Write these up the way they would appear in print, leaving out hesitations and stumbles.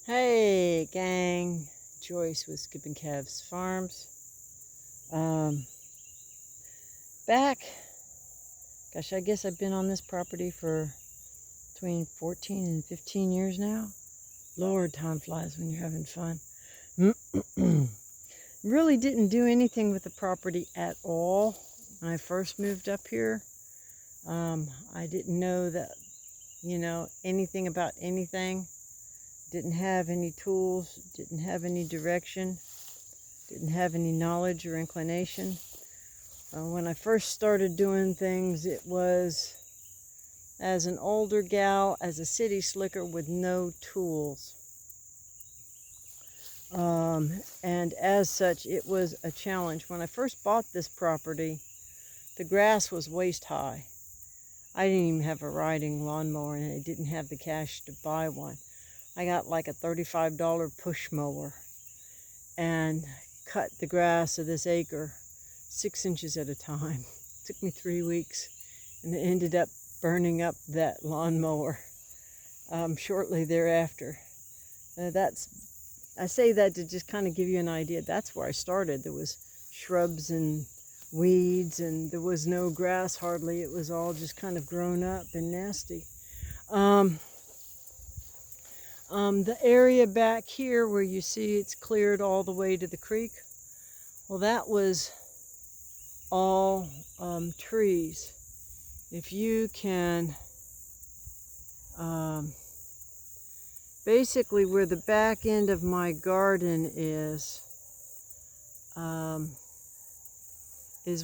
Hey gang, Joyce with Skipping Calves Farms. Um, Back, gosh, I guess I've been on this property for between 14 and 15 years now. Lord, time flies when you're having fun. Really didn't do anything with the property at all when I first moved up here. I didn't know that, anything about anything. Didn't have any tools, didn't have any direction, didn't have any knowledge or inclination. When I first started doing things, it was as an older gal, as a city slicker with no tools. And as such, it was a challenge. When I first bought this property, the grass was waist high. I didn't even have a riding lawnmower, and I didn't have the cash to buy one. I got like a $35 push mower and cut the grass of this acre 6 inches at a time. It took me 3 weeks, and it ended up burning up that lawnmower shortly thereafter. I say that to just kind of give you an idea. That's where I started. There was shrubs and weeds, and there was no grass hardly. It was all just kind of grown up and nasty. The area back here where you see it's cleared all the way to the creek, well, that was all trees. If you can, basically where the back end of my garden is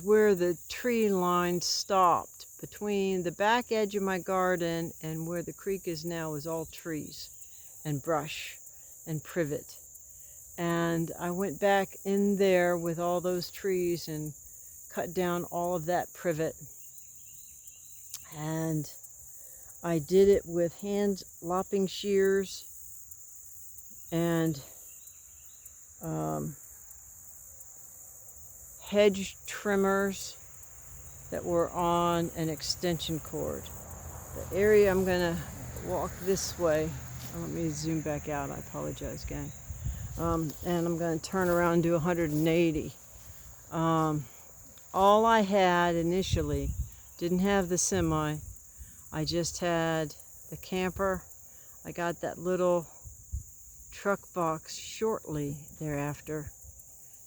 where the tree line stopped. Between the back edge of my garden and where the creek is now is all trees and brush and privet. And I went back in there with all those trees and cut down all of that privet. And I did it with hand lopping shears and hedge trimmers that were on an extension cord. The area I'm gonna walk this way. Let me zoom back out. I apologize, gang. And I'm gonna turn around and do 180. All I had initially, didn't have the semi. I just had the camper. I got that little truck box shortly thereafter,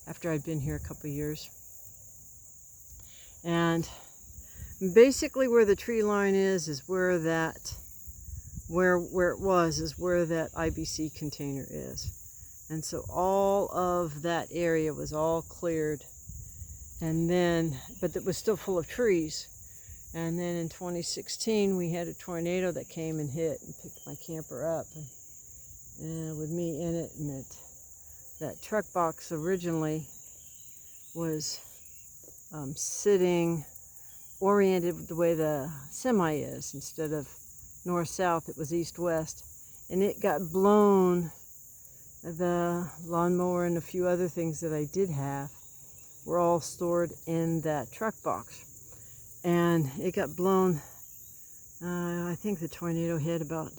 after I'd been here a couple years. And basically where the tree line is where that, where it was, is where that IBC container is. And so all of that area was all cleared. And then, but it was still full of trees. And then in 2016, we had a tornado that came and hit and picked my camper up, and with me in it. And that truck box originally was sitting oriented the way the semi is. Instead of north-south, it was east-west. And it got blown. The lawnmower and a few other things that I did have were all stored in that truck box. And it got blown, I think the tornado hit about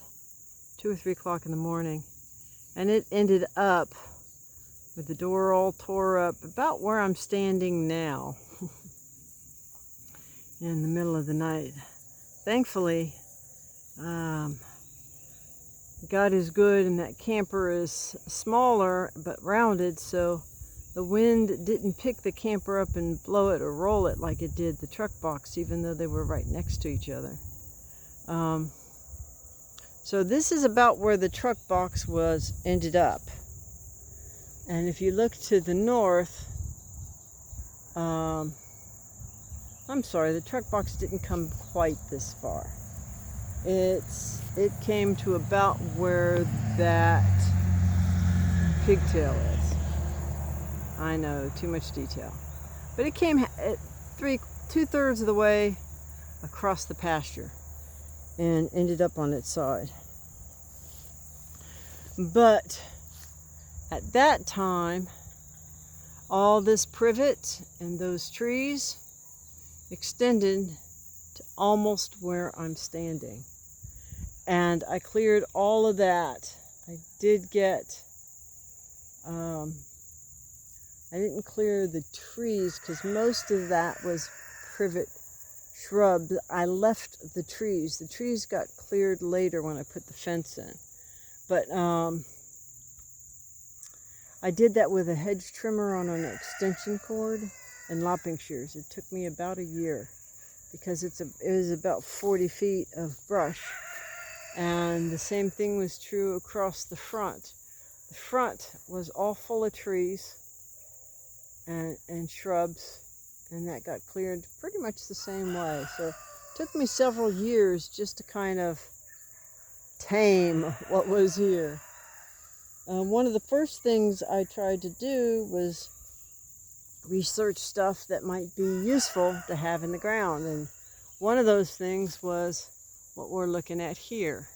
2 or 3 o'clock in the morning. And it ended up with the door all tore up about where I'm standing now in the middle of the night. Thankfully, God is good, and that camper is smaller but rounded, so the wind didn't pick the camper up and blow it or roll it like it did the truck box, even though they were right next to each other. So this is about where the truck box ended up. And if you look to the north, I'm sorry, the truck box didn't come quite this far. It came to about where that pigtail is. I know, too much detail. But it came at 2/3 of the way across the pasture and ended up on its side. But at that time, all this privet and those trees extended to almost where I'm standing. And I cleared all of that I did get, I didn't clear the trees because most of that was privet shrubs. I left the trees. The trees got cleared later when I put the fence in. But I did that with a hedge trimmer on an extension cord and lopping shears. It took me about a year because it was about 40 feet of brush. And the same thing was true across the front. The front was all full of trees and shrubs, and that got cleared pretty much the same way. So it took me several years just to kind of tame what was here. One of the first things I tried to do was research stuff that might be useful to have in the ground, and one of those things was what we're looking at here.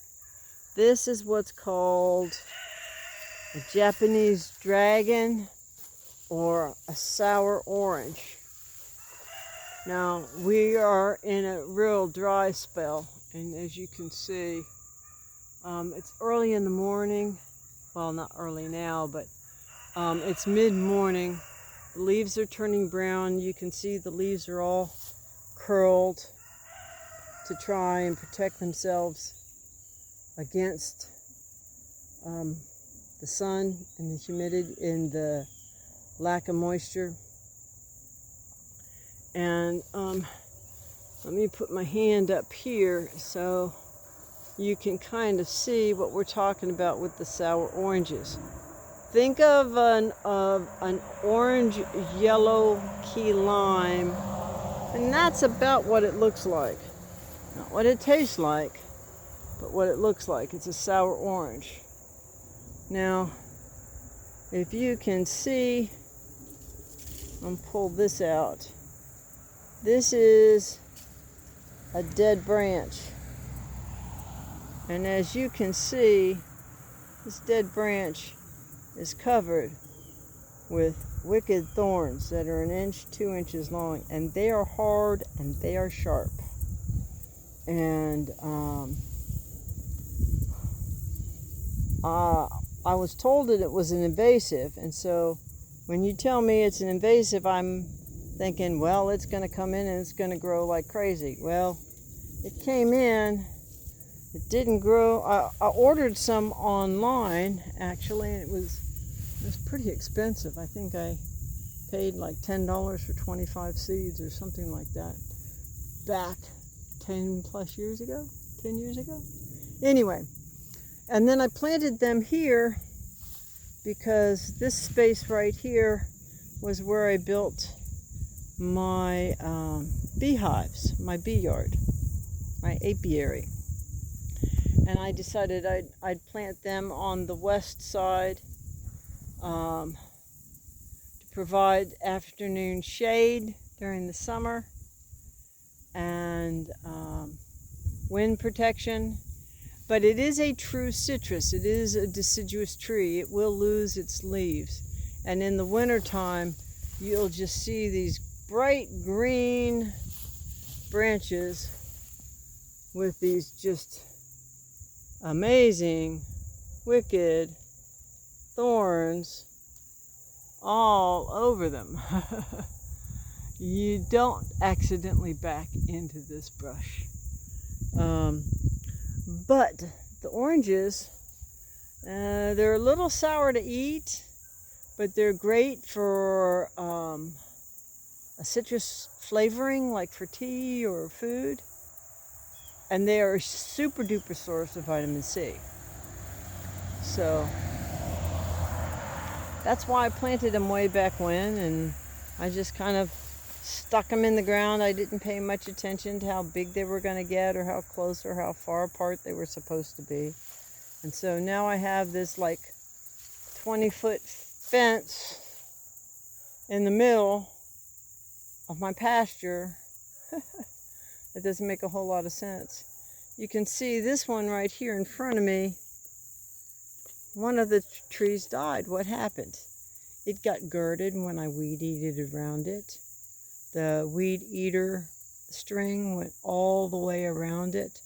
This is what's called a Japanese dragon or a sour orange. Now, we are in a real dry spell, and as you can see, it's early in the morning. Well, not early now, but it's mid-morning. The leaves are turning brown. You can see the leaves are all curled to try and protect themselves against the sun and the humidity and the lack of moisture. And let me put my hand up here so you can kind of see what we're talking about with the sour oranges. Think of an orange yellow key lime, and that's about what it looks like. Not what it tastes like, but what it looks like. It's a sour orange. Now, if you can see, I'll pull this out. This is a dead branch. And as you can see, this dead branch is covered with wicked thorns that are 1 inch, 2 inches long, and they are hard and they are sharp. And I was told that it was an invasive, and so when you tell me it's an invasive, I'm thinking, well, it's going to come in and it's going to grow like crazy. Well, it came in. It didn't grow. I ordered some online, actually, and it was pretty expensive. I think I paid like $10 for 25 seeds or something like that back 10 years ago. Anyway, and then I planted them here because this space right here was where I built my beehives, my bee yard, my apiary. And I decided I'd plant them on the west side to provide afternoon shade during the summer and wind protection. But it is a true citrus. It is a deciduous tree. It will lose its leaves. And in the wintertime, you'll just see these bright green branches with these just amazing, wicked thorns all over them. You don't accidentally back into this brush. But the oranges, they're a little sour to eat, but they're great for a citrus flavoring, like for tea or food. And they are a super duper source of vitamin C. So that's why I planted them way back when, and I just kind of stuck them in the ground. I didn't pay much attention to how big they were going to get or how close or how far apart they were supposed to be. And so now I have this like 20-foot fence in the middle of my pasture. It doesn't make a whole lot of sense. You can see this one right here in front of me. One of the trees died. What happened? It got girded when I weed-eated around it. The weed eater string went all the way around it,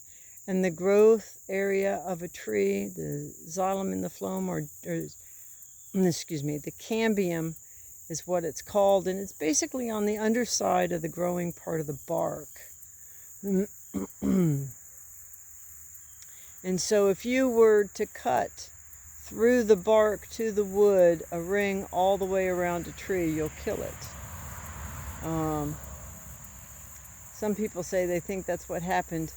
And the growth area of a tree, the xylem in the phloem, or excuse me, the cambium is what it's called, and it's basically on the underside of the growing part of the bark. And so if you were to cut through the bark to the wood a ring all the way around a tree, you'll kill it. Some people say they think that's what happened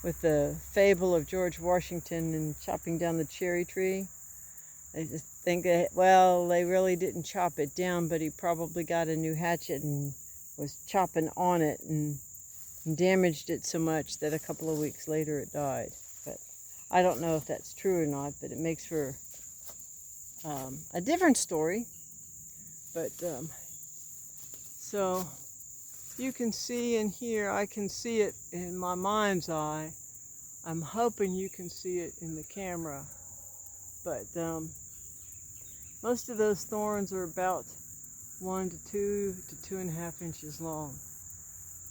with the fable of George Washington and chopping down the cherry tree. They just think that, well, they really didn't chop it down, but he probably got a new hatchet and was chopping on it and damaged it so much that a couple of weeks later it died. But I don't know if that's true or not, but it makes for a different story. But so you can see in here, I can see it in my mind's eye. I'm hoping you can see it in the camera. But most of those thorns are about 1 to 2 to 2.5 inches long.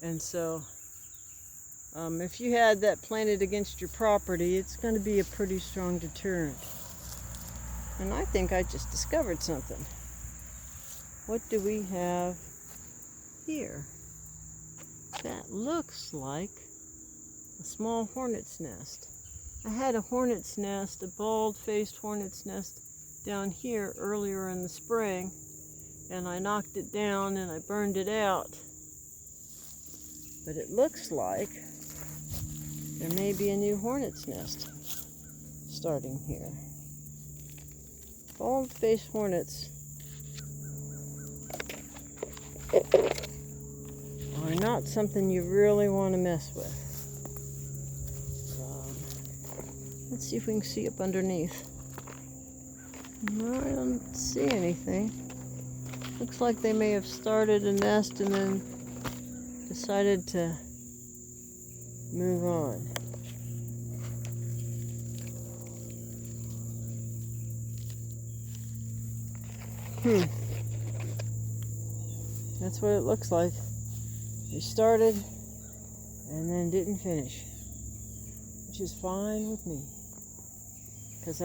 And so if you had that planted against your property, it's going to be a pretty strong deterrent. And I think I just discovered something. What do we have here? That looks like a small hornet's nest. I had a hornet's nest, a bald-faced hornet's nest down here earlier in the spring, and I knocked it down and I burned it out. But it looks like there may be a new hornet's nest starting here. Bald-faced hornets are not something you really want to mess with. Let's see if we can see up underneath. No, I don't see anything. Looks like they may have started a nest and then decided to move on. That's what it looks like. They started and then didn't finish, which is fine with me, because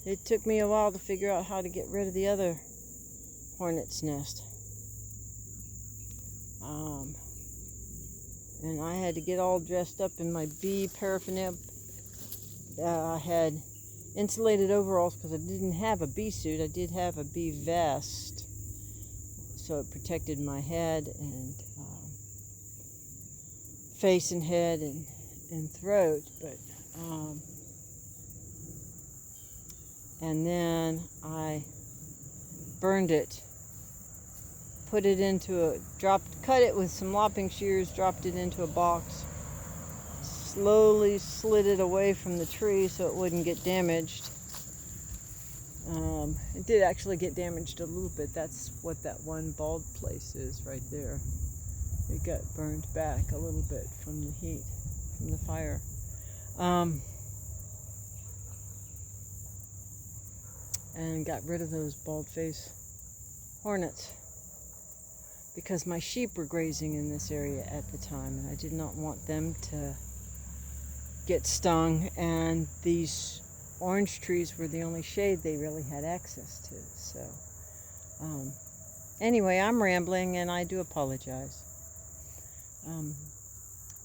it took me a while to figure out how to get rid of the other hornet's nest. And I had to get all dressed up in my bee paraphernalia. I had insulated overalls because I didn't have a bee suit. I did have a bee vest, so it protected my head and face and head and throat. But and then I burned it, put it into cut it with some lopping shears, dropped it into a box, slowly slid it away from the tree so it wouldn't get damaged. It did actually get damaged a little bit. That's what that one bald place is right there. It got burned back a little bit from the heat, from the fire. And got rid of those bald-faced hornets because my sheep were grazing in this area at the time, and I did not want them to get stung, and these orange trees were the only shade they really had access to. So anyway, I'm rambling and I do apologize.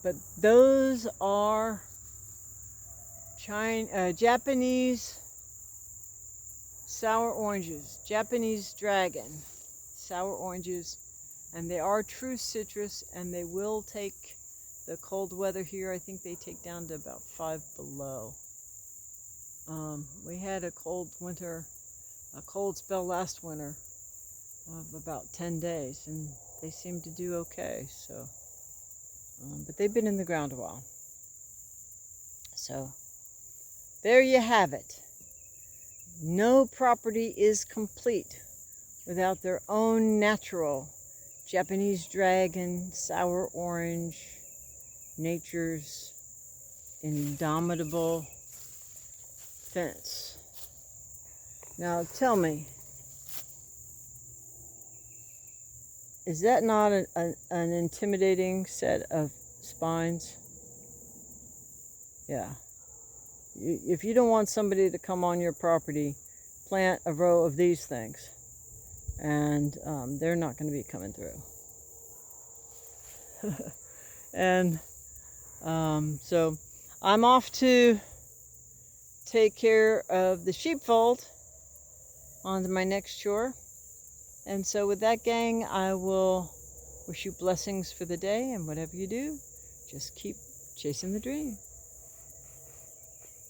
But those are Japanese sour oranges, Japanese dragon sour oranges, and they are true citrus, and they will take the cold weather here. I think they take down to about 5 below. We had a cold winter, a cold spell last winter of about 10 days, and they seem to do okay. So, but they've been in the ground a while. So there you have it. No property is complete without their own natural Japanese dragon, sour orange, nature's indomitable fence. Now tell me, is that not an intimidating set of spines? Yeah. If you don't want somebody to come on your property, plant a row of these things, and they're not going to be coming through. And so I'm off to take care of the sheepfold on to my next chore. And so with that, gang, I will wish you blessings for the day, and whatever you do, just keep chasing the dream.